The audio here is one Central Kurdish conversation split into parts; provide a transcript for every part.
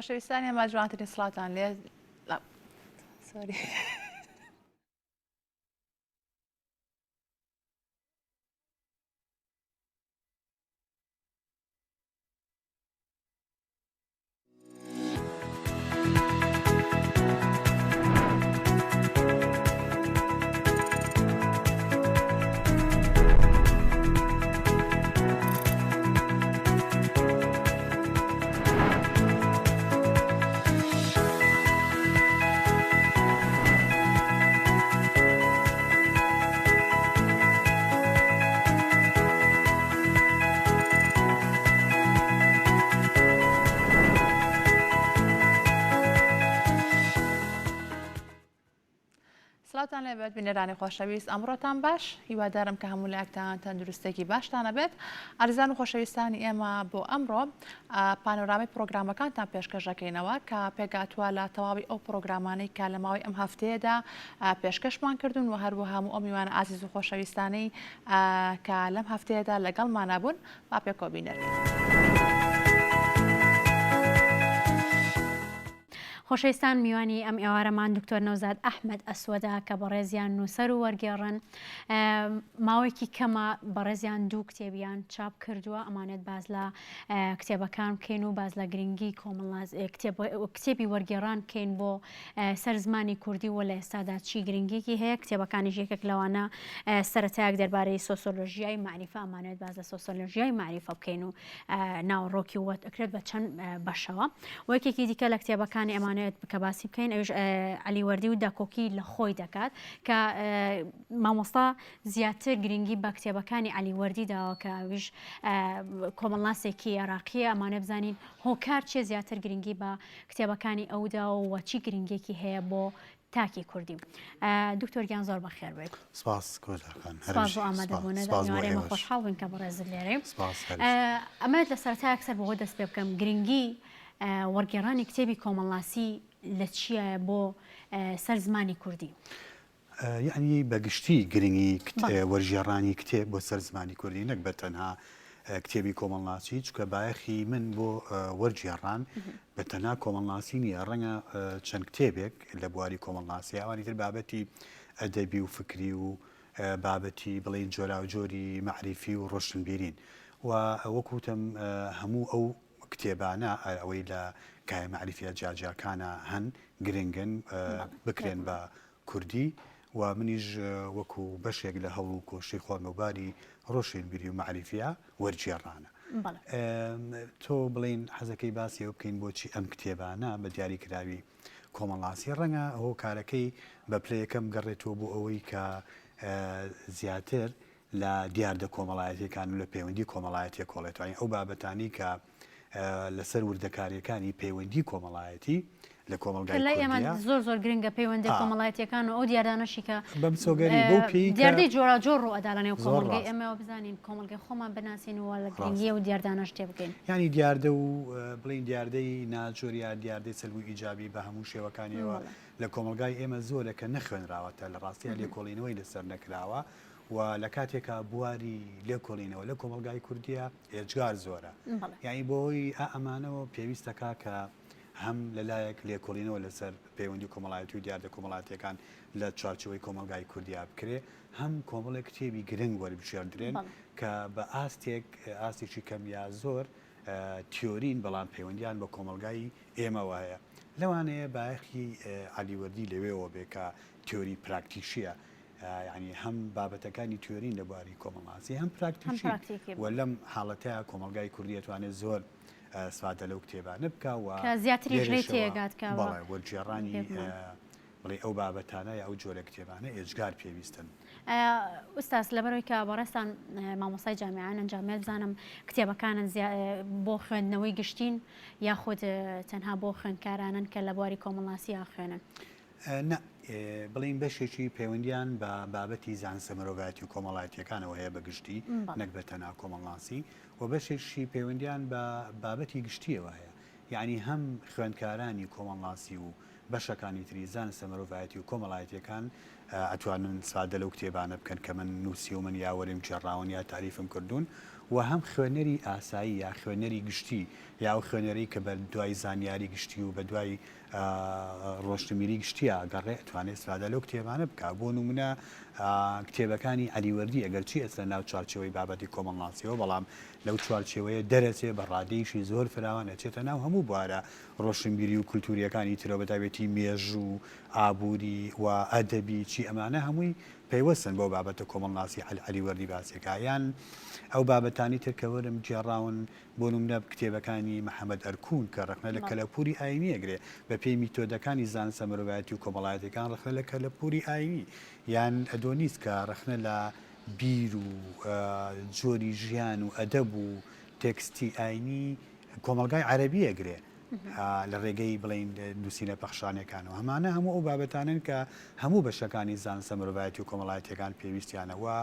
خۆشەویستانی ئەمە جوانترین سڵاتان لێ سۆری سڵاتان لێبێت بینەرانی خۆشەویست ئەمڕۆتان باش هیوادارم کە هەموو لایەکتان تەندروستێکی باشتانە بێت ئارزان و خۆشەویستانی ئێمە بۆ ئەمڕۆ پانۆرامی پرۆگرامەکانتان پێشکەشەکەینەوە کە پێگاتووە لە تەواوی ئەو پرۆگرامانەی کە لە ماوەی ئەم هەفتەیەدا پێشکەشمان کردوون و هەروەها هەموو ئەو میوانە ئازیز و خۆشەویستانەی کە لەم هەفتەیەدا لەگەڵمانە بوون با پێکۆ بینەرن. خۆشەویستان میوانی ئەم ئێوارەمان دکتۆر نەوزاد ئەحمەد ئەسوەدا کە بەڕێزیان نووسەر و وەرگێڕن ماوەیەکی کەمە بەڕێزیان دوو کتێبیان چاپ کردووە ئەمانێت باز لە کتێبەکان بکەین و باز لە گرنگی کتێبی وەرگێڕان بکەین بۆ سەر زمانی کوردی و لە ئێستادا چی گرنگێکی هەیە کتێبەکانیش یەکێک لەوانە سەرەتایەک دەربارەی سۆسیۆلۆژیای معریفە ئەمانێت باز لە سۆسیۆلۆژیای معریفە بکەین و ناوەڕۆکی وەت ئەکرێت بە چەند بەشەوە و یەکێکی دیکە لە کتێبەکانی ئەمانێت کە باسی بکەین ئەوش علیوەردی و داکۆکی لە خۆی دەکات کە مامۆستا زیاتر گرنگی بە کتێبەکانی علیوەردی داوە کە ئەویش کۆمەڵناسێکی عێراقیە ئەمانە بزانین هۆکار چێ زیاتر گرنگی بە کتێبەکانی ئەودا و چی گرنگێکی هەیە بۆ تاکی کوردی. دکتۆر زۆر بەخێر بێت. سپاس کۆتاکان. سپاس بۆ ئامادەبوونەوە ئێمە خۆشحاڵ بووین کە بەڕێزت لێرەی. ئەمەوێت لە سەرەتای یەکسەر بۆ دەست پێ بکەم گرنگی وەرگێڕانی کتێبی کۆمەڵاسی لە چیە بۆ سەر زمانی کوردی؟ یعنی بەگشتی گرنگی وەرگێڕانی کتێب بۆ سەر زمانی کوردی نەک بە تەنها کتێبی کۆمەڵناسی چکە بایەخی من بۆ وەرگێڕان بە تەنها کۆمەڵناسی نییە ڕەنگە چەند کتێبێک لە بواری کۆمەڵناسی ئەوانی تر بابەتی ئەدەبی و فکری و بابەتی بڵین جۆرا و جۆری معریفی و ڕۆشنبیرین و وەکوتم هەموو ئەو کتێبانە ئەوەی لە کای معریفە جاجاکانە هەن گرنگن بکرێن بە کوردی و منیش وەکو بەشێک لە هەوڵ و کۆشی خۆمەوباری ڕۆشنبیری و معریفە وەرگێڕانە. تۆ بڵین حەزەکەی باسی ئەو بکەین بۆچی ئەم کتێبانە بە دیاریکراوی کۆمەڵاسی ڕەنگە ئەوە کارەکەی بە پلەیەکەم گەڕێتەوە بۆ ئەوەی کە زیاتر لە دیاردە کۆمەڵایەتیەکان و لە پەیوەندی کۆمەڵایەتیە کۆڵێتوانین ئەو بابەتانی کە لەسەر وردەکاریەکانی پەیوەندی کۆمەڵایەتی لە کۆمەلگای ئێمە زۆر گرنگە پەیوەندی کۆمەڵایەتیەکان و ئەو دیاردانەشی کە بەم سۆگەری بۆ پێی دیاردەی جۆرا جۆر ڕۆ ئەداڵانێ و کۆمەلگای ئێمەوە بزانین کۆمەلگای خۆمان بناسینەوە لە گرنگی و دیاردانەش تێ بکەین. ینی دیاردە و بڵین دیاردەی ناجۆریا دیاردەی سەلبوو ئیجابی بە هەموو شێوەکانیەوە لە کۆمەلگای ئێمە زۆرەکە نەخوێنراوەتە لە ڕاستیان لێکۆڵینەوەی لەسەر نەکراوە و لە کاتێکە بواری لێکۆڵینەوە لە کۆمەلگای کوردیە ئێجگار زۆرە یعنی بۆی ئەمانەوە پێویستەکە کە هەم لەلایەک لێکۆڵینەوە لەسەر پەیوەندی کۆمەڵایەتی و دیاردە کۆمەڵایەتیەکان لە چوارچەوەی کۆمەلگای کوردیا بکرێ هەم کۆمەڵێک کتێبی گرنگ وەربژێردرێن کە بە ئاستێکی کەم یا زۆر تیۆرین بەڵام پەیوەندیان بە کۆمەلگای ئێمەوە هەیە لەوانەیە بایەخی علیوەردی لەوێەوە بێ کە تیۆری پراکتیشیە ینی هەم بابەتەکانی تیۆرین لە بواری کۆمەڵاسی هەم پراکتیشی و لەم حاڵەتەیە کۆمەلگای کوردی دەتوانێت زۆر سوادە لەو کتێبانە بکەوە زیاتری ژێ تێگاتکەوە وەرگێڕانی بڵێ ئەو بابەتانە یا ئەو جۆرە کتێبانە ئێجگار پێویستن. ئوستاس لەبەرەوەی کە بەڕێستان مامۆستای جامیعان ئەنجامێت بزانم کتێبەکانن بۆ خوێندنەوەی گشتین یاخود تەنها بۆ خوێندکارانن کە لە بواری کۆمەڵاسی یا خوێنن؟ بڵین بەشێکی پەیوەندیان بە بابەتی زانستە مرۆڤایەتی و کۆمەڵایەتیەکانەوە هەیە بە گشتی نەک بە تەنها کۆمەڵناسی و بەشێکی پەیوەندیان بە بابەتی گشتیەوە هەیە یعنی هەم خوێندکارانی کۆمەڵناسی و بەشەکانی تری زانستە مرۆڤایەتی و کۆمەڵایەتیەکان ئەتوانن سادە لەو کتێبانە بکەن کە من نووسی و من یاوەریم جێڕاون یا تاریفم کردوون و هەم خوێنەری ئاسایی یا خوێنەری گشتی یا ئەو خوێنەری کە بە دوای زانیاری گشتی و بە دوای ڕۆشتمیری گشتیە گەڕێ ئەتوانێت سادە لەو کتێبانە بکە بۆ نمونە کتێبەکانی علیوەردی ئەگەرچی ئەستا ناو چوارچەوەی بابەتی کۆمەڵناسیەوە بەڵام لەو چوارچێوەیە دەرەچێ بە ڕادەیەشی زۆر فراوان ئەچێتە ناو هەموو بوارە ڕۆشنبیری و کولتوریەکانی ترەوە بەتابەتی مێژوو ئابووری و ئەدەبی چی ئەمانە هەمووی پەیوەستن بۆ بابەتە کۆمەڵناسی علیوەردی باسیەکە یان ئەو بابەتانی ترکەوەرم جێڕاون بۆ نمونە کتێبەکانی محەممەد ئەرکون کە ڕخنە لە کەلەپوری ئاینی ئەگرێ بە پێی میتۆدەکانی زانسە مرۆڤایەتی و کۆمەڵایەتەکان ڕخنە لە کەلەپوری ئاینی یان ئەدۆنیس کە ڕخنە لە بیر و جۆری ژیان و ئەدەب و تێکستی ئاینی کۆمەلگای عەرەبی ئەگرێ لە ڕێگەی بڵین نووسینە پەخشانەکانەوە هەمانە هەموو ئەو بابەتانن کە هەموو بەشەکانی زانسە مرۆڤایەتی و کۆمەڵایەتیەکان پێویستیانەوە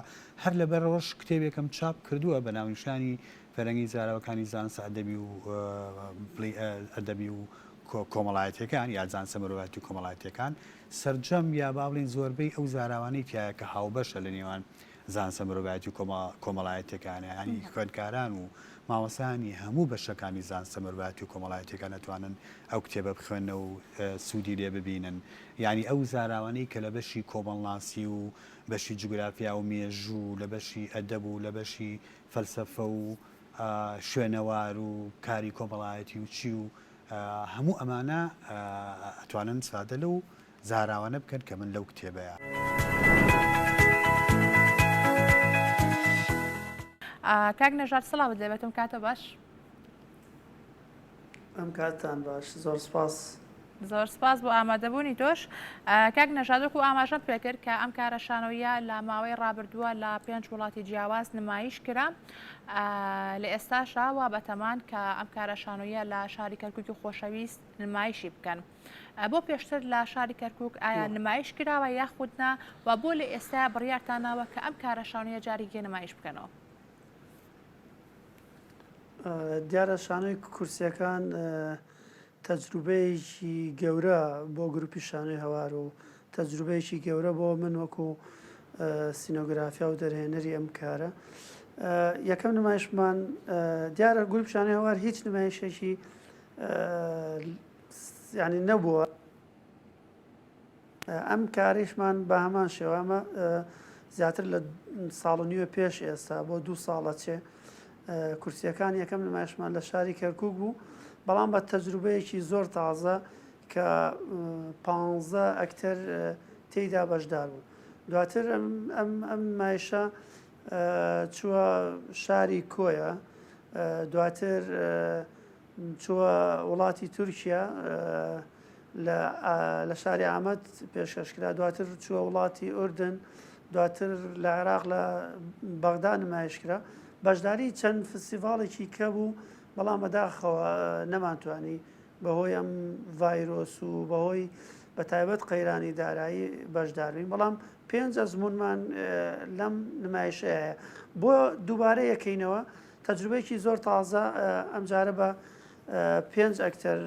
هەر لەبەر ڕۆژ کتێبێکم چاپ کردووە بە ناونیشانی فەرەنگی زاراوەکانی زانسە ئەدەبی و کۆمەڵایەتیەکان یا زانسە مرۆڤایەتی و کۆمەڵایەتیەکان سەرجەم یا با بڵین زۆربەی ئەو زاراوانەی تایە کە هاوبەشە لە نێوان زانسە مرۆڤایەتی و کۆمەڵایەتیەکانە ینی خوێندکاران و مامۆستایانی هەموو بەشەکانی زانسە مرۆڤایەتی و کۆمەڵایەتیەکان ئەتوانن ئەو کتێبە بخوێنە و سوودی لێ ببینن یعنی ئەو زاراوانەی کە لە بەشی کۆمەڵناسی و بەشی جوگرافیا و مێژوو لە بەشی ئەدەب و لە بەشی فەلسەفە و شوێنەوار و کاری کۆمەڵایەتی و چی و هەموو ئەمانە ئەتوانن سادە لەو زاراوانە بکەن کە من لەو کتێبەیە. کاک نەژاد سڵاو دەبێتم کاتە باش ئەم کاتتان باش زۆر سپاس زۆر سپاس بۆ ئامادەبوونی تۆش کاک نەژادوەک و ئاماژەم پێکرد کە ئەم کارەشانۆیە لە ماوەی ڕابردووە لە 5 وڵاتی جیاواز نمایش کرا لە ئێستاشاوە بەتەمان کە ئەم کارەشانۆیە لە شاری کەرکووکی خۆشەویست نمایشی بکەن بۆ پێشتر لە شاری کەرکووک ئایا نمایش کراوە یاخودنا و بۆ لە ئێستا بڕیارتاناوە کە ئەم کارەشانۆیە جاریگە نمایش بکەنەوە دیارە شانۆی کورسیەکان تەجروبەیەکی گەورە بۆ گروپی شانۆی هەوار و تەجروبەیەکی گەورە بۆ من وەکو سینۆگرافیا و دەرهێنەری ئەم کارە یەکەم نمایشمان دیارە گروپ شانۆی هەوار هیچ نمایشێکی ینی نەبووە ئەم کاریشمان بە هەمان شێوامە زیاتر لە ساڵ و نیوە پێش ئێستا بۆ 2 ساڵە چێ کورسیەکان یەکەم نمایشمان لە شاری کەرکووک بوو بەڵام بە تەجروبەیەکی زۆر تازە کە 15 ئەکتەر تێیدا بەشدار بوو دواتر ئەم نمایشە چووە شاری کۆیە دواتر چووە وڵاتی تورکیا لە شاری ئامەد پێشکەشکرا دواتر چووە وڵاتی ئوردن دواتر لە عێراق لە بەغدا نمایشکرا بەشداری چەند فستیڤاڵێکی کە بوو بەڵام بەداخەوە نەمانتوانی بەهۆی ئەم ڤایرۆس و بەهۆی بە تایبەت قەیرانی دارایی بەشداروین بەڵام 5 ئەزمونمان لەم نمایشەیە بۆ دووبارە یەکەینەوە تەجروبەیەکی زۆر تازە ئەمجارە بە 5 ئەکتەر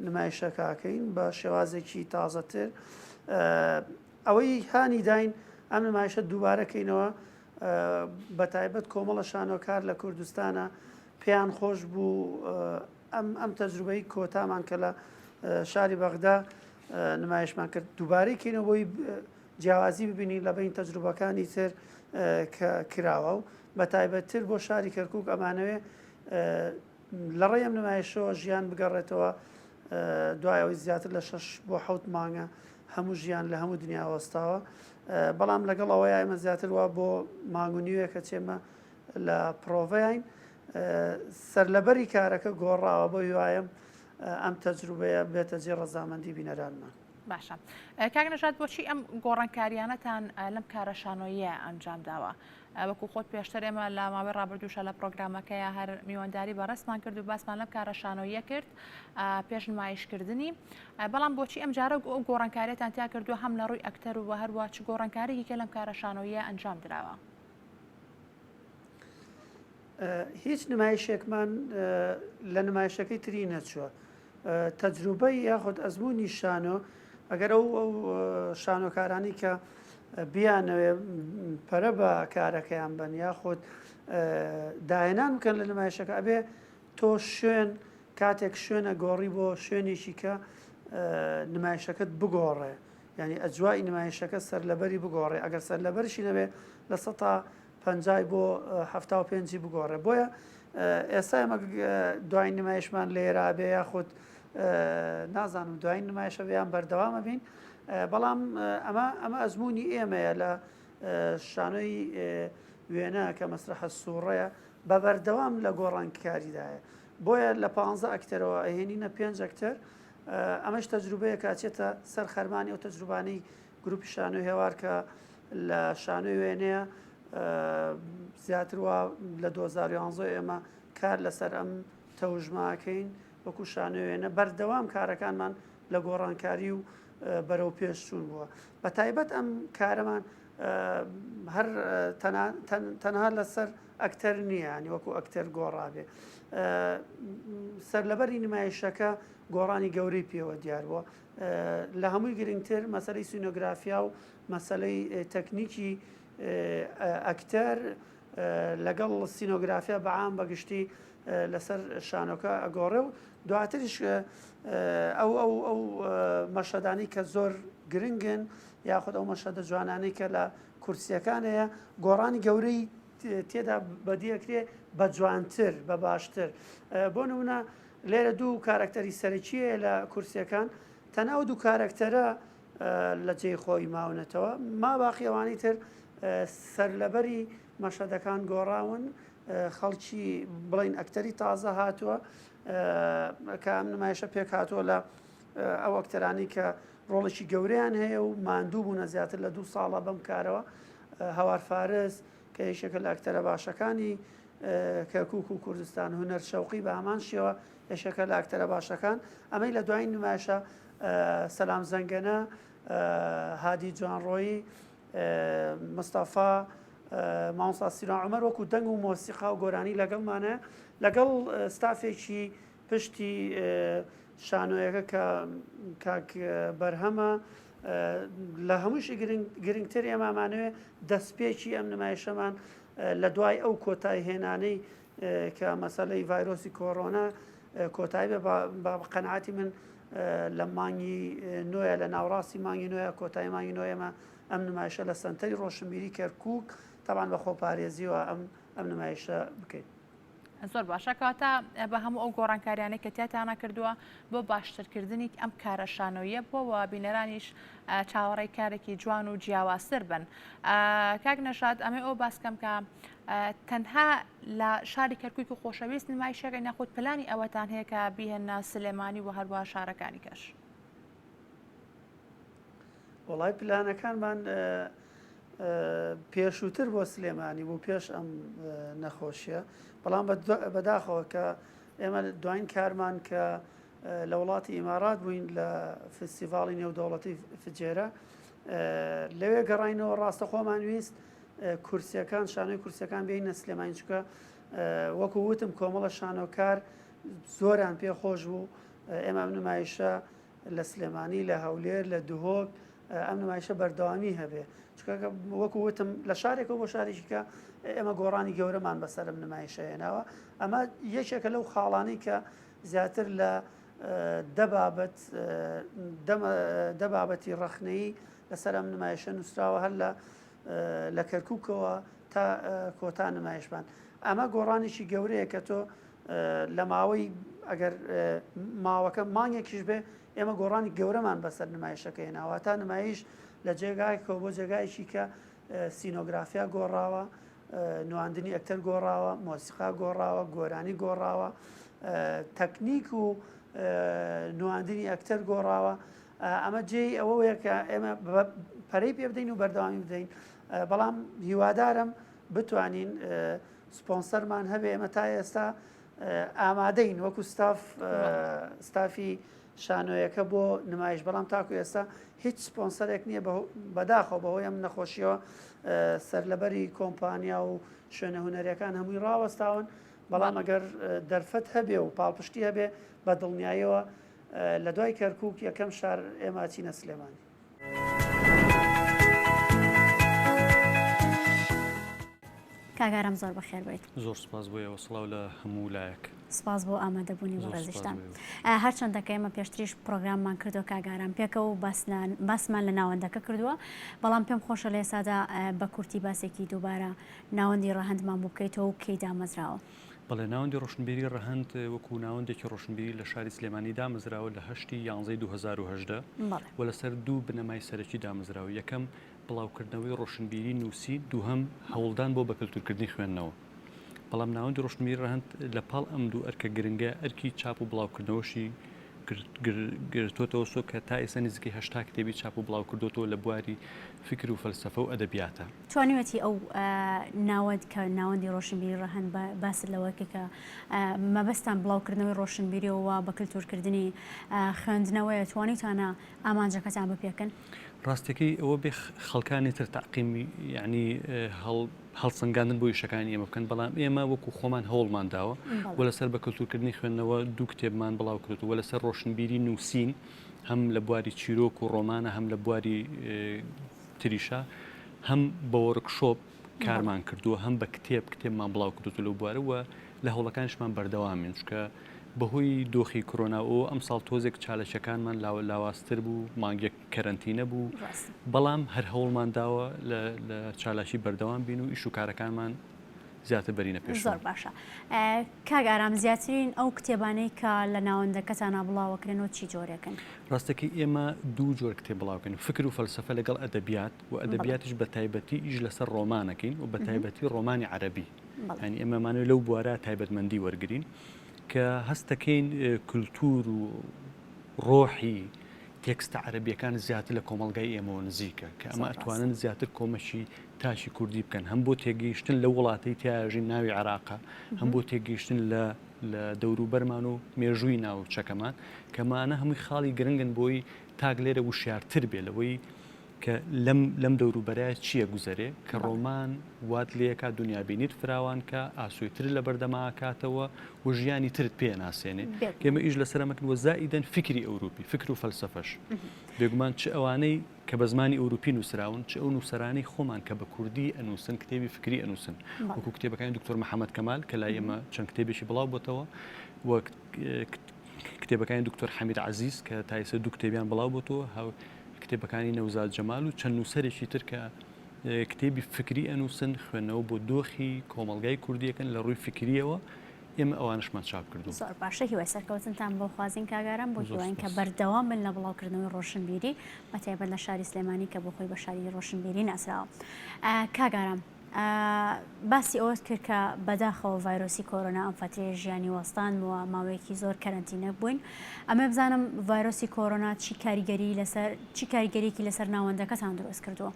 نمایشەکەکەین بە شێوازێکی تازەتر ئەوەی هانی داین ئەم نمایشە دووبارەکەینەوە بە تایبەت کۆمەڵە شانۆکار لە کوردستانە پێیان خۆش بوو ئەم تەجروبەی کۆتامان کە لە شاری بەغدا نمایشمان کرد دووبارەی کەینەوە بۆی جیاوازی ببینی لە بین تەجروبەکانی تر کە کراوە و بە تایبەتتر بۆ شاری کەرکووک ئەمانەوێ لە ڕێی ئەم نمایشەوە ژیان بگەڕێتەوە دوایەوەی زیاتر لە 6 بۆ 7 مانگە هەموو ژیان لە هەموو دنیا وەستاوە بەڵام لەگەڵ ئەوەی ئێمە زیاتر وە بۆ مانگونیوێ کە چێمە لە پرۆڤین سەرلەبەری کارەکە گۆڕاوە بۆ هیوایم ئەم تەجروبەیە بێتە جێ ڕەزامەندی بینەرانمان باشە کاک نەژاد بۆچی ئەم گۆڕانکاریانەتان لەم کارەشانۆیە ئەنجام داوە وەکو خۆت پێشتر ئێمە لە ماوەی ڕابردووشە لە پرۆگرامەکەیە هەر میوانداری بەڕێزمان کرد و باسمان لەم کارەشانۆیە کرد پێش نمایشکردنی بەڵام بۆچی ئەم جارە ئەو گۆڕانکاریەتان تیا کردووە هەم لە ڕووی ئەکتەر و بە هەروە چ گۆڕانکارێکی کە لەم کارەشانۆیە ئەنجام درراوە هیچ نمایشێکمان لە نمایشەکەی تری نەچووە تەجروبەی یاخود ئەزمموی شانۆ ئەگەر ئەو شانۆکارانی کە بیانەوێ پەرە بە کارەکەیان بن یاخود داهێنان بکەن لە نمایشەکە ئەبێ تۆ شوێن کاتێک شوێنە گۆڕی بۆ شوێنێکی کە نمایشەکەت بگۆڕێ ینی ئەجوای نمایشەکە سەر لەبەری بگۆڕێ ئەگەر سەر لەبەرشی نەبێ لە 150 بۆ 75 بگۆڕێ بۆیە ئێستا ئەمە دوای نمایشمان لێرا بێ یاخود نازانم دوای نمایشە بێیان بەردەوامە بین بەڵام ئەمە ئەزمموی ئێمەیە لە شانۆی وێنە کە مەسرحە سوورڕەیە بە بەردەوام لە گۆڕانکاریدایە بۆیە لە 15 ئەکتەرەوە ئەهێنینە 5 ئەکتەر ئەمەش تەجروبەیە کاچێتە سەر خەرمانی ئەو تەجروبانەی گروپی شانۆی هێوار کە لە شانۆی وێنەیە زیاتر وە لە 2011 ئێمە کار لەسەر ئەم تەوژماکەین وەکو شانۆی وێنە بەردەوام کارەکانمان لە گۆڕانکاری و بەرەو پێشچوون بووە بە تایبەت ئەم کارەمان هەر تەنها لەسەر ئەکتەر نییە ینی وەکو ئەکتەر گۆڕابێ سەرلەبەری نمایشەکە گۆڕانی گەورەی پێوە دیار بووە لە هەمووی گرنگتر مەسەلەی سینۆگرافیا و مەسەلەی تەکنیکی ئەکتەر لەگەڵ سینۆگرافیا بەعام بەگشتی لەسەر شانۆکە ئەگۆڕێ و دواتریش ئەو مەشەدانی کە زۆر گرنگن یاخود ئەو مەشەدە جوانانەی کە لە کورسیەکان هەیە گۆڕانی گەورەی تێدا بەدیەکرێ بە جوانتر بە باشتر بۆ نمونە لێرە دوو کارکتەری سەرکیە لە کورسیەکان تەناو دوو کارکتەرە لە جێی خۆی ماونەتەوە ما باقیەوانی تر سەرلەبەری مەشەدەکان گۆڕاون خەڵکی بڵین ئەکتەری تازە هاتووە کە ئەم نمایشە پێک هاتووە لە ئەو ئەکتەرانی کە ڕۆڵێکی گەورەیان هەیە و ماندوو بوونە زیاتر لە 2 ساڵە بەم کارەوە هەوار فارس کە یەکێکە لە ئەکتەرە باشەکانی کەرکووک و کوردستان هونەر شەوقی بە هەمان شێوە یەشەکە لە ئەکتەرە باشەکان ئەمەی لە دوای نمایشە سەلام زەنگەنە هادی جوانڕۆیی مستەفا مامۆستا سیران عومەر وەکو دەنگ و مۆسیقا و گۆرانی لەگەڵمانە لەگەڵ ستافێکی پشتی شانۆیەکە کە کاک بەرهەمە لە هەمووشی گرنگتر ئێمامانوێ دەستپێکی ئەم نمایشەمان لە دوای ئەو کۆتای هێنانەی کە مەسەلەی ڤایرۆسی کۆڕۆنا کۆتایی بە قەنعاتی من لە مانگی نوێە لە ناوڕاستی مانگی نوێە کۆتایی مانگی نوێمە ئەم نمایشە لە سنتەری ڕۆشنبیری کەرکووک تاوان بە خۆپارێزیەوە ئەم نمایشە بکەیت. زۆر باشە کاتە بە هەموو ئەو گۆڕانکاریانەی کە تیاتانە کردووە بۆ باشترکردنی ئەم کارە شانۆیە بۆەوە بینەرانیش چاوەڕێی کارێکی جوان و جیاوازتر بن. کاک نەشاد ئەمێ ئەو باسکەم کە تەنها لە شاری کەرکووک و خۆشەویست نمایشەکە نەخۆت پلانی ئەوەتان هەیە کە بیهێنە سلێمانی و هەروە شارەکانی کەش. وڵای پلانەکانمان پێشووتر بۆ سلێمانی بوو پێش ئەم نەخۆشیە بەڵام بەداخەوە کە ئێمە دوایین کارمان کە لە وڵاتی ئیمارات بووین لە فستیڤاڵی نێودەوڵەتی فجێرە لەوێ گەڕینەوە ڕاستە خۆمان ویست کورسیەکان شانۆی کورسیەکان بینە سلێمانی چکە وەکو وتم کۆمەڵە شانۆکار زۆریان پێخۆش بوو ئێمە ئەم نمایشە لە سلێمانی لە هەولێر لە دوهۆک ئەم نمایشە بەردەوامی هەبێ چکە وەکو وتم لە شارێکەوە بۆ شارێکی کە ئێمە گۆڕانی گەورەمان بەسەر ئەم نمایشە هێناوە ئەمە یەکێکە لەو خاڵانەی کە زیاتر لە دەبابەتی ڕەخنەیی لەسەر ئەم نمایشە نووسراوە هەر لە کەرکووکەوە تا کۆتا نمایشمان ئەمە گۆڕانێکی گەورەیە کە تۆ لە ماوەی ئەگەر ماوەکە مانگێکیش بێ ئێمە گۆڕانی گەورەمان بەسەر نمایشەکە هێناوە تا نمایش لە جێگایکەوە بۆ جێگایشی کە سینۆگرافیا گۆڕاوە نواندنی ئەکتەر گۆڕاوە مۆسیقا گۆڕاوە گۆرانی گۆڕاوە تەکنیک و نواندنی ئەکتەر گۆڕاوە ئەمە جێی ئەوەیە کە ئێمە پەرەی پێ بدەین و بەردەوامی بدەین بەڵام هیوادارم بتوانین سپۆنسەرمان هەبێ ئێمە تا ئێستا ئامادەین وەکو ستافی شانۆیەکە بۆ نمایش بەڵام تاکو ئێستا هیچ سپۆنسەرێک نییە بەداخەوە بەهۆی ئەم نەخۆشیەوە سەرلەبەری کۆمپانیا و شوێنە هونەریەکان هەمووی ڕاوەستاون بەڵام ئەگەر دەرفەت هەبێ و پاڵپشتی هەبێ بە دڵنیاییەوە لە دوای کەرکووک یەکەم شار ئێمە چینە سلێمانی. کاگارم زۆر بەخێر بێت. زۆر سپاس بۆیەوە سڵاو لە هەموو لایەک. سپاس بۆ ئامادەبوونی بە زۆر ڕێزیشتان. سپاس هەرچەندەکە ئێمە پێشتریش پرۆگراممان کردو کاگاران پێکە و باسمان لە ناوەندەکە کردووە، بەڵام پێم خۆشە لە ئێسادا بە کورتی باسێکی دووبارە ناوەندی ڕەهەندمان بوو بکەیتەوە و کەی دامەزراوە. بەڵێ ناوەندی ڕۆشنبیری ڕەهەند وەکو ناوەندێکی ڕۆشنبیری لە شاری سلێمانی دامەزراوە لە 2018 و لەسەر دوو بنەمای سەرەکی دامەزراوە. یەکەم بڵاوکردنەوەی ڕۆشنبیری نووسی، دووهەم هەوڵدان بۆ بەکەلتورکردنی خوێندنەوە. بەڵام ناوەندی ڕۆشنبیری ڕەهەند لە پاڵ ئەم دوو ئەرکە گرنگە ئەرکی چاپ و بڵاوکردنەوەشی گرتوۆتەوە سۆ کە تا ئێستا نزیکەی 80 کتێبی چاپ و بڵاو کردوتەوە لە بواری فکر و فەلسەفە و ئەدەبیاتە. توانیوەتی ئەو ناوەند کە ناوەندی ڕۆشنبیری ڕەهەند باست لەوەکە کە مەبەستان بڵاوکردنەوەی ڕۆشنبیریەوە بە کلتورکردنی خوێندنەوەیە، توانیتانە ئامانجەکەتان بپێکن؟ ڕاستەکەی ئەوە بێ خەڵکانی تر تاقیمی یعنی هەڵسەنگاندن بۆ یشەکانی ئێمە بکەن، بەڵام ئێمە وەکو خۆمان هەوڵمان داوە و لەسەر بە کلتورکردنی خوێندنەوە دوو کتێبمان بڵاو کردو و لەسەر ڕۆشنبیری نووسین، هەم لە بواری چیرۆک و ڕۆمانە، هەم لە بواری تریشا، هەم بە وەرکشۆپ کارمان کردووە، هەم بە کتێبمان بڵاو کردوتە لەو بوارە و لە هەوڵەکانشمان بەردەوامین، چکە بەهۆی دۆخی کۆرۆناەوە ئەم ساڵ تۆزێک چالەشەکانمان لاوااستر بوو، مانگێک کەرەنتینە بوو، بەڵام هەر هەوڵمان داوە لە چالاشی بەردەوام بین و ئیش و کارەکانمان زیاتر بەرینە پێش. زۆر باشە. کاگارام زیاترین ئەو کتێبانەی کە لە ناوەندەکەتانە بڵاوەکرێنەوە چی جۆرەکەن؟ ڕاستەکەی ئێمە دوو جۆر کتێب بڵاوکەین، فکر و فەلسەفە لەگەڵ ئەدەبیات و ئەدەبیاتش بە تایبەتی ئیش لەسەر ڕۆمانەکەین و بە تایبەتی ڕۆمانی عەرەبی، ینی ئێمەمانوێت لەو بوارە تایبەتمەندی وەرگرین کە هەستەکەین کولتور و ڕۆحی تێکستە عەرەبیەکان زیاتر لە کۆمەڵگای ئێمەوە نزیکە، کە ئەمە ئەتوانن زیاتر کۆمەشی تاشی کوردی بکەن، هەم بۆ تێگەیشتن لە وڵاتەی تیاژین ناوی عێراقا، هەم بۆ تێگەیشتن لە دەوروبەرمان و مێژووی ناوچەکەمان، کەمانە هەمووی خاڵی گرنگن بۆی تاک لێرە وشیارتر بێ لەوەی کە لەم دەوروبەرایە چییە گوزەرێ کە ڕۆمان وات لەیەکا دنیابینیت فراوان کە ئاسوویتر لە بەردەما کاتەوە و ژیانی ترت پێ ناسێنێ. ئێمە ئیش لەسەرمەکن وە زائیدەن فکری ئەوروپی، فکر و فەلسەفەش بێگومان چ ئەوانەی کە بە زمانی ئەوروپی نووسراون، چ ئەو نووسەرانەی خۆمان کە بە کوردی ئەنووسن، کتێبی فکری ئەنووسن، وەکو کتێبەکانی دکتۆر محەممەد کەمال کە لای ئێمە چەند کتێبێکی بڵاو بۆتەوە، و کتێبەکانی دکتۆر حەمید عەزیز کە تایسە دوو کتێبیان بڵاو بۆتەوە، کتێبەکانی نەوزاد جەمال و چەند نووسەرێکی تر کە کتێبی فکری ئەنووسن، خوێندنەوە بۆ دۆخی کۆمەڵگای کوردیەکەن لە ڕووی فکریەوە، ئێمە ئەوانشمان چاپ کردو. زۆر باشە، هیوای سەرکەوتنتان بۆ خوازین کاگاران بۆ هیوایین کە بەردەوام بن لە بڵاوکردنەوەی ڕۆشنبیری، بەتایبەت لە شاری سلێمانی کە بۆ خۆی بە شاری ڕۆشنبیری ناسراوە. کاگاران باسی ئەوەت کرد کە بەداخەوە ڤایرۆسی کۆرۆنا ئەم فترەیە ژیانی وەستان و ماوەیەکی زۆر کەرەنتینە بووین. ئەمە بزانم ڤایرۆسی کۆرۆنا چی کاریگەریەکی لەسەر ناوەندەکەتان دروست کردووە؟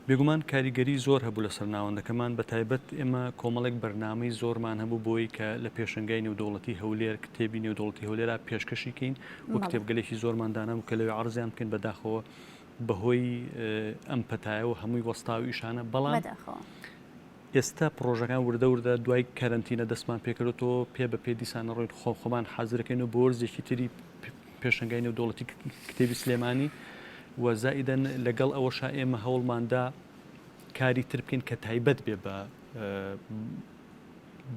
بێگومان کاریگەری زۆر هەبوو لەسەر ناوەندەکەمان، بە تایبەت ئێمە کۆمەڵێک بەرنامەی زۆرمان هەبوو بۆی کە لە پێشنگای نێودەوڵەتی هەولێر کتێبی نێودەوڵەتی هەولێرا پێشکەشیکەین و کتێبگەلێکی زۆرماندانە و کە لەوێ عەرزیان بکەین بەداخەوە بەهۆی ئەم پەتایەوە هەمووی وەستاوی ئیشانە. بەڵام ئێستا پرۆژەکان وردە دوای کەرەنتینە دەستمان پێکردەوە پێ بە پێ دیسانە ڕۆیت خۆمان حازرەکەین و بۆ وەرزێکی تری پێشنگای نێودەوڵەتی کتێبی سلێمانی و زائیدەن لەگەڵ ئەوەشا ئێمە هەوڵماندا کاری تر بکەین کە تایبەت بێ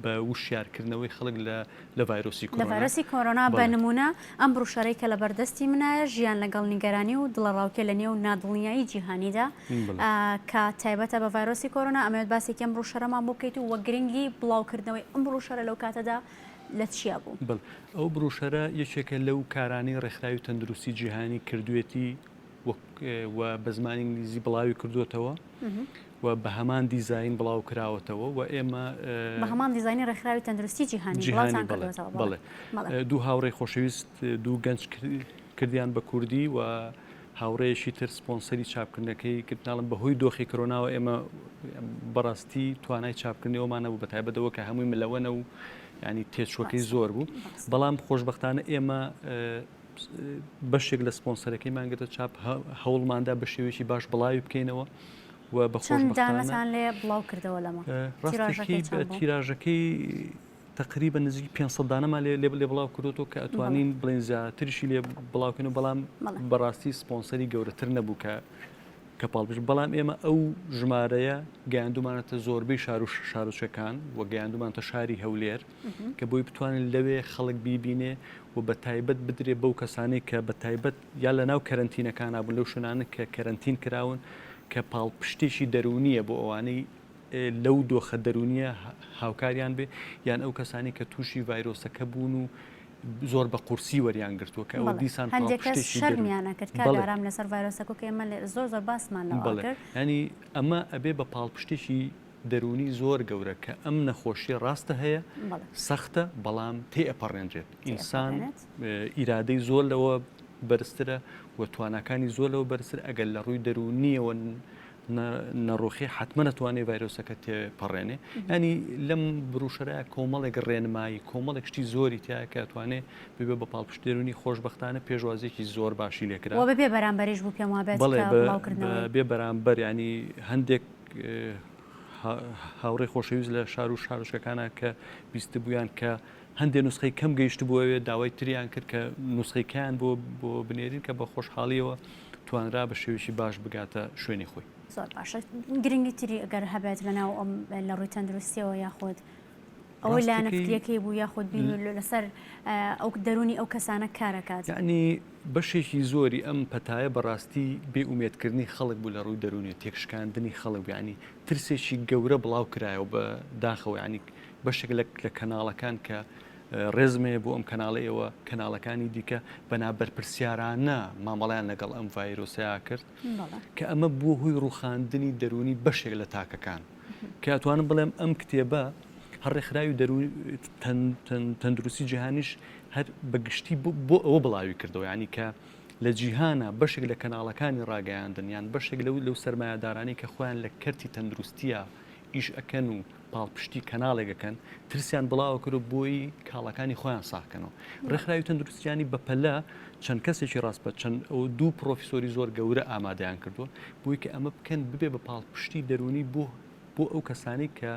بە وشیارکردنەوەی خەڵک لە ڤایرۆسی کۆرۆنا. لە ڤایرۆسی کۆرۆنا بە نمونە ئەم بڕوشەرەی کە لە بەردەستی منایە ژیان لەگەڵ نیگەرانی و دڵەڕاوکێ لە نێو نادڵنیایی جیهانیدا کە تایبەتە بە ڤایرۆسی کۆرۆنا، ئەمەوێت باسێکی ئەم ڕوشەرەمان بۆ بکەیت و وە گرنگی بڵاوکردنەوەی ئەم ڕوشەرە لەو کاتەدا لە چیا بوو؟ ئەو بڕوشەرە یەکێکە لەو کارانی ڕێکخراوی تەندروستی جیهانی کردوێتی و بە زمانی ئینگلیزی بڵاوی کردوێتەوە و بە هەمان دیزاین بڵاو کراوەتەوە و ئێمە بە هەمان دیزاینی ڕێکخراوی تەندروستی جیهانی بڵێ دوو هاوڕێی خۆشەویست دوو گەنج کردیان بە کوردی و هاوڕێیەشی تر سپۆنسەری چاپکردنەکەی کردناڵم بەهۆی دۆخی کۆرۆناوە ئێمە بەڕاستی توانای چاپکردنەوەمانە بوو بە تایبەتەوە کە هەمووی ملەوەنە و ینی تێچوەکەی زۆر بوو، بەڵام خۆشبەختانە ئێمە بەشێک لە سپۆنسەرەکەیمان گرتە چاپ هەوڵماندا بە شێوێکی باش بڵاوی بکەینەوە و بە خۆشبەختانە لێ بڵاو کردەوە لەمە تیراژەکەی تقریبا نزیک 500 دانەمان لێ بڵاو کردوەوە کە ئەتوانین بڵێن زیاتریشی لێ بڵاوکەین و بەڵام بەڕاستی سپۆنسەری گەورەتر نەبوو کە کە پاڵپشت بەڵام ئێمە ئەو ژمارەیە گەیاندومانەتە زۆربەی شارۆچەکان و گەیاندومانتە شاری هەولێر کە بۆی بتوانن لەوێ خەڵک بیبینێ و بە تایبەت بدرێ بەو کەسانەی کە بە تایبەت یا لە ناو کەرنتینەکان بوون لەو شوێنانە کە کەرنتین کراون کە پاڵپشتێکی دەرونیە بۆ ئەوانەی لەو دۆخە دەرونیە هاوکاریان بێ یان ئەو کەسانی کە تووشی ڤایرۆسەکە بوون و زۆر بە قورسی وەریان گرتووە کە ئەو دیسان شەرمیانە کرد کارام لەسەر ڤایرۆسەکە کە ئێمە زۆر باسمان لەوە کرد ینی ئەمە ئەبێ بە پاڵپشتێکی دەرونی زۆر گەورە کە ئەم نەخۆشی ڕاستە هەیە سەختە بەڵام تێئەپەڕێنرێت ئینسان ئیرادەی زۆر لەوە بەرزترە و توانەکانی زۆر لەوە بەرزتر ئەگەر لە ڕووی دەرونیەوە نەڕۆخی حتممە نەتوانێت ڤایرۆسەکە تێپەڕێنێ ینی لەم بروشەرە کۆمەڵێک ڕێنمایی کۆمەڵێک شتی زۆری تایە کە توانێت ببێ بە پاڵپشت دەرونی خۆشبەختانە پێشوازێکی زۆر باشی لێکرا بێ بەرامبەریش بوو پێم وابێت بێ بەرامبەر ینی هەندێک هاوڕێ خۆشەویست لە شار و شارۆچکەکانە کە بیست بوویان کە هەندێک نوسخەی کەم گەیشت بووەوێ داوای تریان کرد کە نوسخەکان بۆ بنێرین کە بە خۆشحاڵیەوە توانرا بە شێوشی باش بگاتە شوێنی خۆی زۆر باشە گرنگی تری ئەگەر هەبێت لەناو لە ڕووی تەندروستیەوە یاخود ئەوەی لا نەفکرەکەی بوو یاخود لەسەر ئەو دەرونی ئەو کەسانە کارەکات یعنی بەشێکی زۆری ئەم پەتایە بەڕاستی بێئومێدکردنی خەڵک بوو لە ڕووی دەرونی تێکشکاندنی خەڵک ینی ترسێکی گەورە بڵاو کرایەوە بە داخەوە ینی بەشێک لە کەناڵەکان کە ڕێزمێ بۆ ئەم کەناڵەیەوە کەناڵەکانی دیکە بەنابەرپرسیارانە مامەڵیان لەگەڵ ئەم ڤایرۆسەیە کرد کە ئەمە بووە هۆی ڕوخاندنی دەرونی بەشێک لە تاکەکان کە ئەتوانم بڵێم ئەم کتێبە هەڕێکخراوی تەندروستی جیهانیش هەر بەگشتی بۆ ئەوە بڵاوی کردەوە ینی کە لە جیهانە بەشێک لە کەناڵەکانی ڕاگەیاندن یان بەشێک لەو سەرمایهدارانی کە خۆیان لە کەرتی تەندروستیە ئیش ئەکەن و پاڵپشتی کەناڵێکەکەن ترسیان بڵاوە کرد بۆی کاڵەکانی خۆیان ساکەنەوە ڕێکخراوی تەندروستیانی بەپەلە چەند کەسێکی ڕاستپە چەند ئەو دوو پرۆفیسۆری زۆر گەورە ئامادەیان کردووە بۆی کە ئەمە بکەن ببێ بە پاڵپشتی دەرونی بۆ ئەو کەسانی کە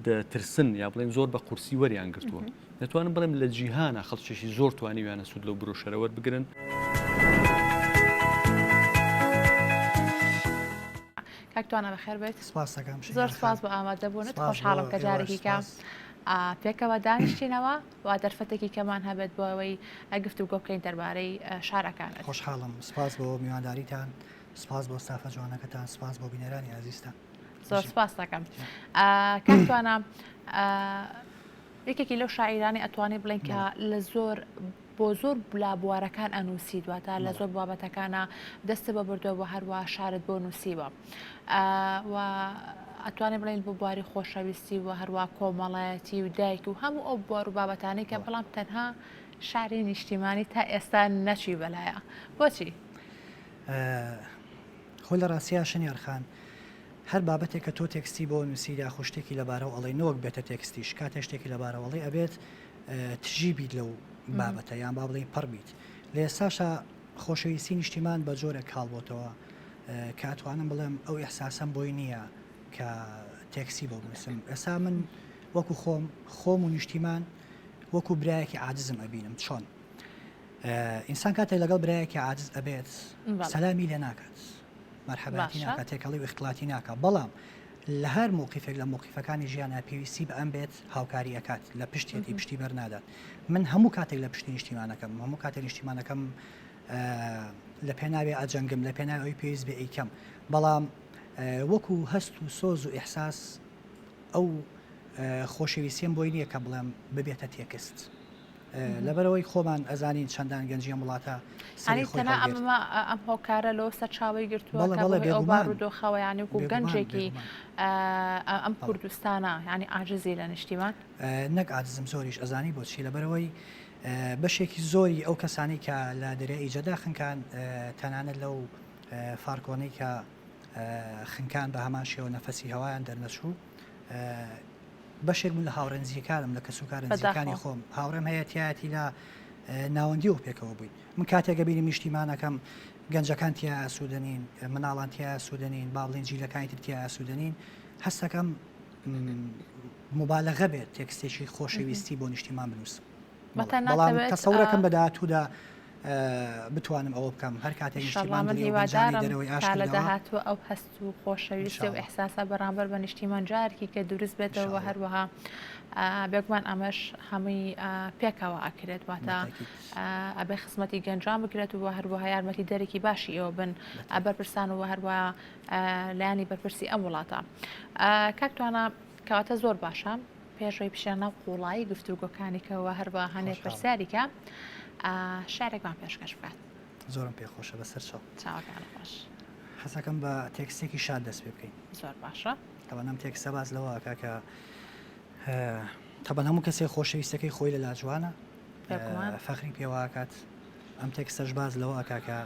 دەترسن یا بڵێن زۆر بە قورسی وەریان گرتووە دەتوانم بڵێم لە جیهانە خەڵکێکی زۆر توانیویانە سوود لەو برۆشەرەوە بگرن. کاکتوانە بەخێر بێت زۆر سپاس بۆ ئامادەبوونت خۆشحاڵم کە جارێکی کە پێکەوە دانیشتینەوە و دەرفەتێکی کەمان هەبێت بۆ ئەوەی ئەگفت و گۆ بکەین دەربارەی شارەکانت. خۆشحاڵم سپاس بۆ میوانداریتان سپاس بۆ ستافە جوانەکەتان سپاس بۆ بینەرانی عزیزتان. زۆر سپاس دەکەم. کاکتوانە یەکێکی لەو شاعیرانی ئەتوانێت بڵێن کە لە زۆر بۆ زۆر بلابوارەکان ئەنووسی دواتە لە زۆر بابەتەکانە دەستە بە بردووە بۆ هەروە شارت بۆ نووسیوە و ئەتوانێت بڵێن بۆ بواری خۆشەویستی و هەروە کۆمەڵایەتی و دایک و هەموو ئەو بوار و بابەتانەی کە بەڵام تەنها شاری نیشتیمانی تا ئێستا نەچی بەلایە بۆچی؟ خۆی لە ڕاستیە شنیارخان هەر بابەتێک کە تۆ تێکستی بۆ نووسیدا خوشتێکی لەبارەوە ئەڵێ نۆک بێتە تێکستیش کاتێ شتێکی لەبارەوەڵی ئەبێت تژی بیت لەو بابەتە یان با بڵێ پڕ بیت لە ئێستاشە خۆشەویستی نیشتیمان بە جۆرێک کاڵبۆتەوە کە ئەتوانم بڵێم ئەو ئەحساسم بۆی نییە کە تێکسی بۆ بنووسم ئێستا من وەکو خۆم و نیشتیمان وەکو برایەکی عاجزم ئەبینم چۆن ئینسان کاتێک لەگەڵ برایەکی عاجز ئەبێت سەلامی لێ ناکات مەرحەباتی ناکات تێکەڵی و اختلاتی ناکات بەڵام لە هەر مووقیفێک لە مووقیفەکانی ژیانە پێویستی بە ئەم بێت هاوکاری ئەکات لە پشتێتی پشتی بەرنادات من هەموو کاتێک لە پشتی نیشتیمانەکەم هەموو کاتێک نیشتیمانەکەم لە پێناوێ ئەجەنگم لە پێناوی ئەوی پێویست بێ ئەیکەم بەڵام وەکو هەست و سۆز و ئیحساس ئەو خۆشەویستیم بۆی نییە کە بڵێم ببێتە تێکست لەبەرەوەی خۆمان ئەزانین چەندان گەنجیە وڵاتە تەنە ئەم هۆکارە لەوە سەر چاوی گرتووە ئەو بارودۆخەوەیانی وکو گەنجێکی ئەم کوردستانە ینی ئاجزی لە نیشتیمان نەک ئاجزم زۆریش ئەزانی بۆچی لەبەرەوەی بەشێکی زۆری ئەو کەسانی کە لە دەرێ ئیجەدا خنکان تەنانەت لەو فارکۆنەی کە خنکان بە هەمان شێوە نەفەسی هەوایان دەرنەچوو بەشێک من لە هاوڕێنزیەکانم لە کەسوکارنجیەکانی خۆم هاوڕێم هەیەتیایەتی لە ناوەندی و پێکەوە بووین من کاتێکە بینی نیشتیمانەکەم گەنجەکان تیا ئاسوودەنین مناڵان تیا ئاسوودەنین باڵین جیلەکانی تر تیا ئاسوودەنین هەستەکەم مبالەغە بێت تێکستێکی خۆشەویستی بۆ نیشتیمان بنووسم بەڵام تەسەورەکەم بە داهاتوودا بتوانم ئەوە بکەم هەر کاتێک من نیشتیمانی هیوادارم دەرەوەی تا لە ئاشکراوە داهاتوە ئەو هەست و خۆشەویستی و ئەحساسە بەرامبەر بە نیشتیمانجارێکی کە دروست بێتەوە هەروەها بێگومان ئەمەش هەمووی پێکەوە ئاکرێت واتە ئەبێ خزمەتی گەنجان بگرێت و هەروەها یارمەتی دەرێکی باشی ئەوە بن بەرپرسان و هەروە لایانی بەرپرسی ئەم وڵاتە کاکتوانە کەواتە زۆر باشە پێشەوەی پیشانە قوڵایی گفتوگۆکانێکەوە هەروە هەنێ پرسیاریکە شارێکمان پێشکەش بکات زۆرم پێخۆشە بەسەر چاوەکان خۆش حەسەکەم بە تێکسێکی شاد دەست پێ بکەین زۆر باشە تەوانم تێکسە باز لەوە کاکە تەبەن هەموو کەسێک خۆشەویستەکەی خۆی لە لاجوانە فەخری پێواکات ئەم تێکسەش باز لەوە کاکە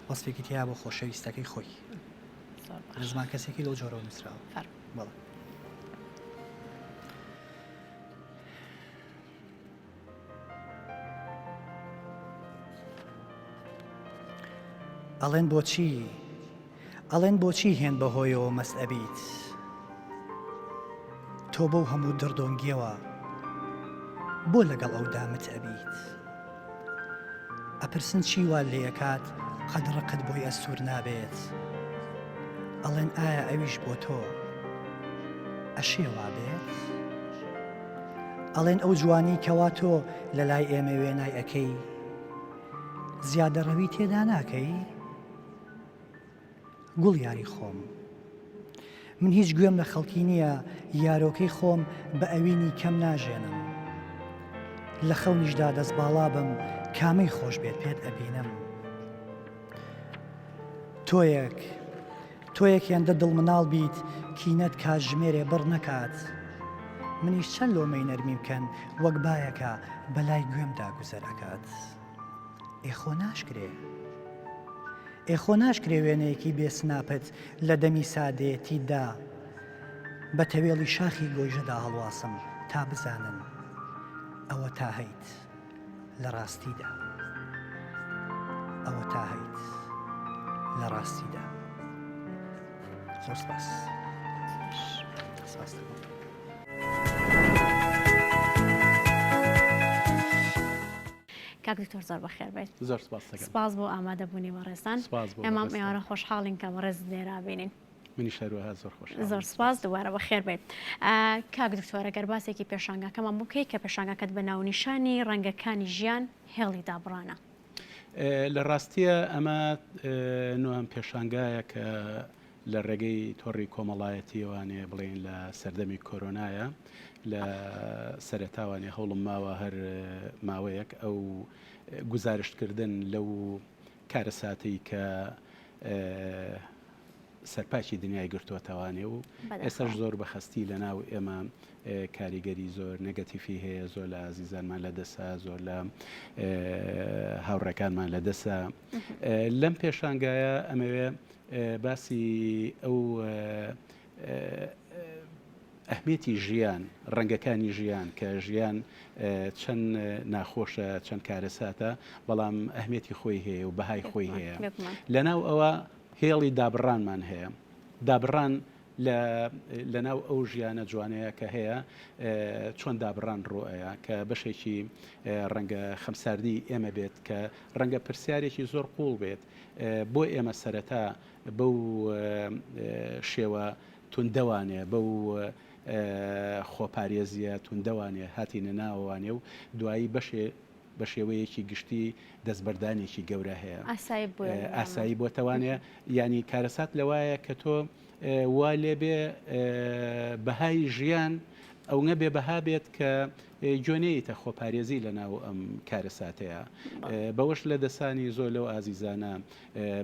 وەسفێکی تیا بۆ خۆشەویستەکەی خۆی زمان کەسێکی لەو جۆرەوە نووسراوە بەڵێ ئەڵێن بۆچی هێن بەهۆیەوە مەست ئەبیت تۆ بەو هەموو دڕدۆنگیەوە بۆ لەگەڵ ئەو دامت ئەبیت ئەپرسن چی وا لێکات قەدڕەکەت بۆی ئەسوور نابێت ئەڵێن ئایا ئەویش بۆ تۆ ئەشێوا بێت ئەڵێن ئەو جوانی کەوا تۆ لە لای ئێمە وێنای ئەەکەی زیادە ڕەوی تێدا ناکەی گوڵ یاری خۆم من هیچ گوێم لە خەڵکی نییە یارۆکەی خۆم بە ئەوینی کەم ناژێنم لە خەونیشدا دەست باڵا بم کامەی خۆش بێت پێت ئەبینم تۆیەک هێندە دڵمناڵ بیت کینەت کاتژمێرێ بڕ نەکات منیش چەند لۆمەی نەرمی بکەن وەک بایەکە بەلای گوێمدا گوزەر ئەکات ئێخۆ ناشکرێ وێنەیەکی بێسناپت لە دەمی سادەیەتیدا بە تەوێڵی شاخی گۆیژەدا هەڵواسم تا بزانن ئەوە تا هەیت لە ڕاستیدا زۆر سپاس کاک دکتۆر زۆر بەخێر بێت زۆر سپاس بۆ ئامادەبوونی بەڕێستان ئێمە میوانە خۆشحاڵین کە ڕێز لێرا بینین منی شەروەها زۆر خۆش زۆر سپاس دووارە بەخێر بێت کاک دکتۆرە گەرباسێکی پێشانگاکەمان بکەی کە پێشانگاکەت بە ناونیشانی ڕەنگەکانی ژیان هێڵی دابڕانە لە ڕاستیە ئەمە نوێم پێشانگایە کە لە ڕێگەی تۆڕی کۆمەڵایەتیوانێ بڵێن لە سەردەمی کۆرۆنایە لە سەرەتاوانێ هەوڵم ماوە هەر ماوەیەک ئەو گزارشتکردن لەو کارەساتی کە سەرپاکی دنیای گرتووەتەوانێ و ئێستاش زۆر بەخەستی لە ناو ئێمە کاریگەری زۆر نەگەتیفی هەیە زۆر لە ئازیزانمان لە دەسا زۆر لە هاوڕێکانمان لە دەسا لەم پێشانگایە ئەمەوێ باسی ئەو ئەهمێتی ژیان ڕەنگەکانی ژیان کە ژیان چەند ناخۆشە چەند کارەساتە بەڵام ئەهمێتی خۆی هەیە و بەهای خۆی هەیە لەناو ئەوە هێڵی دابڕانمان هەیە دابڕان لە ناو ئەو ژیانە جوانەیە کە هەیە چۆن دابڕان ڕۆەیە کە بەشێکی ڕەنگە خەمساردی ئێمە بێت کە ڕەنگە پرسیارێکی زۆر قوڵ بێت بۆ ئێمە سەرەتا بەو شێوە توندەوانێ بەو خۆپارێزیە توندەوانێ هاتیە ناوانێ و دوایی بە شێوەیەکی گشتی دەستبەردانێکی گەورە هەیە ئاسایی بۆ تەوانێ ینی کارەسات لەوایە کە تۆ وا لێبێ بەهای ژیان ئەو نە بێ بەها بێت کە جۆنەیەتە خۆپارێزی لە ناو ئەم کارەساتەیە بەوەش لە دەسانی زۆر لەو ئازیزانە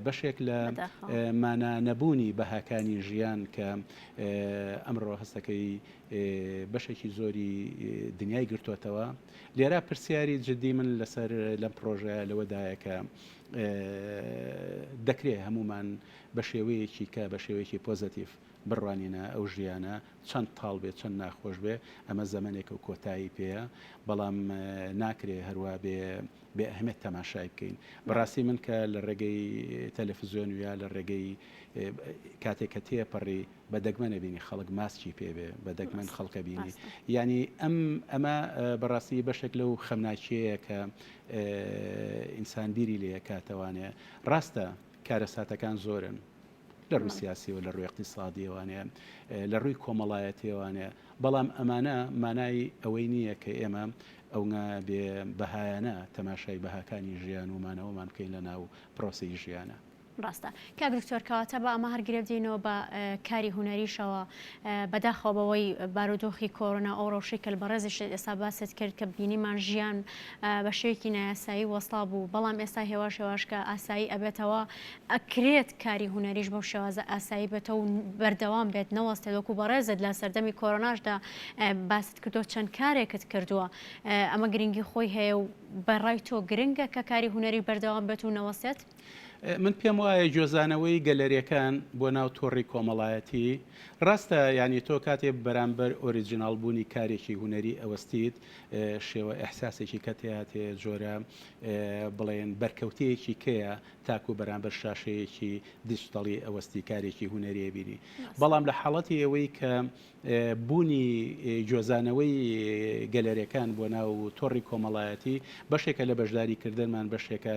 بەشێک لە مانە نەبوونی بەهاکانی ژیان کە ئەمڕۆ هەستەکەی بەشێکی زۆری دنیای گرتووەتەوە لێرا پرسیاری جدی من لەسەر لەم پرۆژە لەوەدایە کە دەکرێت هەمومان بە شێوەیەکی کە بە شێوەیەکی پۆزتیف بڕوانینە ئەو ژیانە چەند تاڵ بێت چەند ناخۆش بێ ئەمە زەمانێکە و کۆتایی پێەیە بەڵام ناکرێ هەروە بێ ئەهمێت تەماشای بکەین بەڕاستی من کە لە ڕێگەی تەلەڤیزیۆن یا لە ڕێگەی کاتێک کە تێپەڕی بە دەگمەنە بینی خەڵک ماسکی پێبێ بە دەگمەن خەڵکە بینی ینی ئەمە بەڕاستی بەشێک لەو خەمناچیەیە کە ئینسان بیری لێ کاتەوانێ ڕاستە کارەساتەکان زۆرن لە ڕووی سیاسی و لە ڕووی اقتصادیەوانێ لە ڕووی کۆمەڵایەتیوانێ بەڵام ئەمانە مانای ئەوەی نییە کە ئێمە ئەوە بێ بەهایانە تەماشای بەهاکانی ژیان ومانەوەمان بکەین لە ناو پرۆسی ژیانە. ڕاستە کاک دکتۆر کەواتە بە ئەمە هەرگرێ بدەینەوە بە کاری هوەریشەوە بەداخەوە بەوەی بارودۆخی کۆرۆنا ئەو ڕەوشەی کە بەڕێزیش ئێستا باست کرد کە بینیمان ژیان بە شێوەیەکی نایاسایی وەستا بوو بەڵام ئێستا هێواش هێواشکە ئاسایی ئەبێتەوە ئەکرێت کاری هوەریش بەو شێوازە ئاسایی بێتەوە و بەردەوام بێت نەوەستێت وەکو بەڕێزت لە سەردەمی کۆرۆناشدا باست کردو چەند کارێکت کردووە ئەمە گرنگی خۆی هەیە و بەڕای تۆ گرنگە کە کاری هوەری بەردەوام بێت و نەوەستێت؟ من پێم وایە جۆزانەوەی گەلەریەکان بۆ ناو تۆڕی کۆمەڵایەتی ڕاستە ینی تۆ کاتێ بەرامبەر ئۆریجینال بوونی کارێکی هوەری ئەوەستیت شێوە ئەحساسێکی کەتیاتێ جۆرە بڵێن بەرکەوتەیەکی کەیە تاکو بەرامبەر شاشەیەکی دیجیتاڵی ئەوەستی کارێکی هوەریە بینی بەڵام لە حاڵەتی ئەوەی کە بوونی جۆزانەوەی گەلەریەکان بۆ ناو تۆڕی کۆمەڵایەتی بەشێکە لە بەشداریکردنمان بەشێکە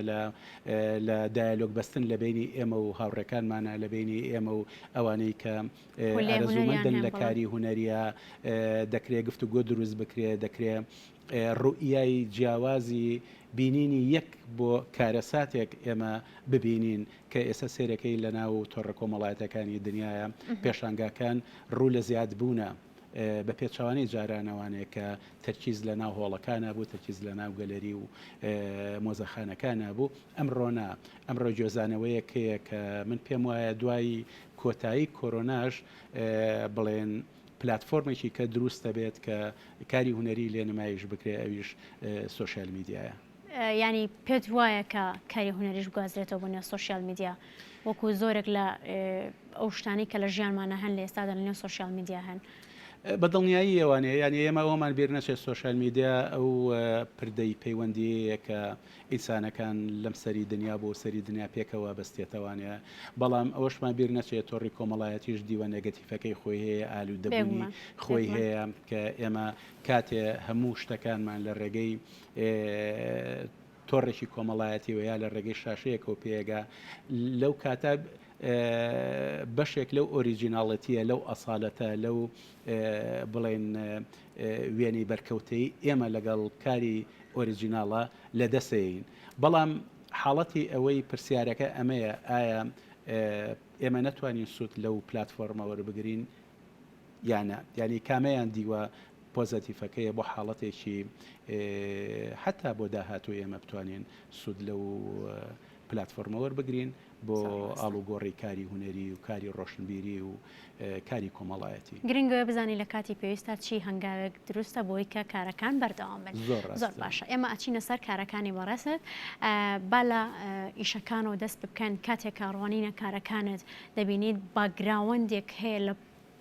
لە دایلۆگ بەستن لە بینی ئێمە و هاوڕێکانمانە لە بینی ئێمە و ئەوانەی کە ئارەزومەندن لە کاری هوەریە دەکرێت گفتوگۆ دروست بکرێت دەکرێت ڕوئیای جیاوازی بینینی یەک بۆ کارەساتێک ئێمە ببینین کە ئێستا سێرەکەی لە ناو تۆڕە کۆمەڵایەتەکانی دنیاە پێشانگاکان ڕوو لە زیاد بوونە بە پێچوانەی جارانەوانەیە کە تەرکیز لە ناو هۆڵەکانە بوو تەرکیز لە ناو گەلەری و مۆزەخانەکانە بوو ئەمڕۆنا ئەمڕۆ جۆزانەوەیەکەیە کە من پێم وایە دوای کۆتایی کۆرۆناژ بڵێن پلتفۆرمێکی کە دروستە بێت کە کاری هوەری لێ نمایش بکرێ ئەویش سوۆشیال میدیایە ینی پێت وایە کە کاری هوەریش بگوازرێتەوە بۆ نێو سوۆشیال میدیا وەکو زۆرێک لە ئەو شتانی کە لە ژیانمانە هەن لە ئێستادا لە نێو سوۆشیال میدیا هەن بەدڵنیایی ئەوانەیە ینی ئێمە ئەومان بیر نەچێت سوۆشیال میدیا ئەو پردەی پەیوەندیەیە کە ئینسانەکان لەم سەری دنیا بۆ سەری دنیا پێکەوە بەستێتەوانەیە بەڵام ئەوەشمان بیر نەچێت تۆڕی کۆمەڵایەتیش دیوە نێگەتیفەکەی خۆی هەیە ئالوودەبوونی خۆی هەیە کە ئێمە کاتێ هەموو شتەکانمان لە ڕێگەی تۆڕێکی کۆمەڵایەتی و یا لە ڕێگەی شاشەیەک و پێگا لەو کاتە بەشێک لەو ئۆریجیناڵەتیە لەو ئەساڵەتە لەو بڵێن وێنەی بەرکەوتەی ئێمە لەگەڵ کاری ئۆریجیناڵە لە دەسەین بەڵام حاڵەتی ئەوەی پرسیارەکە ئەمەیە ئایا ئێمە نەتوانین سوود لەو پلتفۆرمە وەربگرین یانە ینی کامەیان دیوە پۆزەتیفەکەیە بۆ حاڵەتێکی حتا بۆ داهاتوو ئێمە بتوانین سوود لەو پلتفۆرمە وەربگرین بۆ ئاڵوگۆڕی کاری هوەری و کاری ڕۆشنبیری و کاری کۆمەڵایەتی گرنگەوە بزانانی لە کاتی پێویستە چی هەنگاوێک دروستە بۆی کە کارەکان بەردەوام بن زۆر باشە ئێمە ئەچینە سەر کارەکانی بەڕێست با لە ئیشەکانەوە دەست بکەن کاتێک کاڕوانینە کارەکانت دەبینیت باگراوەندێک هەیە لە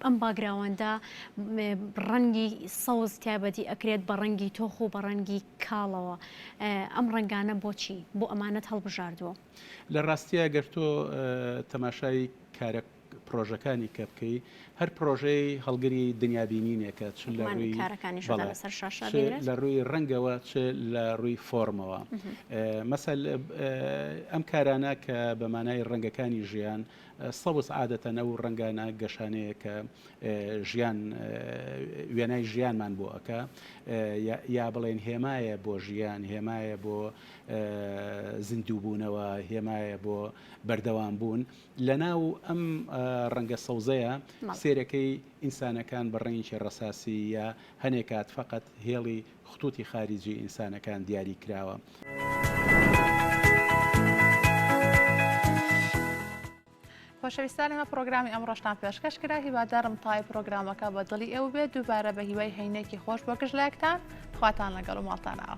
ئەم باگراوەندا ڕەنگی سەوز تایبەتی ئەکرێت بە ڕەنگی تۆخ و بە ڕەنگی کاڵەوە ئەم ڕەنگانە بۆچی بۆ ئەمانەت هەڵبژاردووە لە ڕاستیە گەر تۆ تەماشای کارە پرۆژەکانی کە بکەی هەر پرۆژەی هەڵگری دنیابینینێکە چ لە ڕووی ڕەنگەوە چ لە ڕووی فۆرمەوە مەسەل ئەم کارانە کە بە مانای ڕەنگەکانی ژیان سەوز عادەتەن ئەو ڕەنگانە گەشانەیە کە ژیان وێنای ژیانمان بۆ ئەکە یا بڵێن هێمایە بۆ ژیان هێمایە بۆ زیندووبوونەوە هێمایە بۆ بەردەوام بوون لە ناو ئەم ڕەنگە سەوزەیە سێرەکەی ئینسانەکان بە ڕێنگی ڕەساسی یا هەنێک کات فقط هێڵی خطوتی خارجی ئینسانەکان دیاری کراوە. خۆشەویستانی ئەمە پرۆگرامی ئەمڕۆشتان پێشکەش کرا هیوادارم تای پرۆگرامەکە بە دڵی ئێوە بێت دووبارە بە هیوای هەینێکی خۆش بۆ گەشت لایەکتان خواتان لەگەڵ و ماڵتانەوە.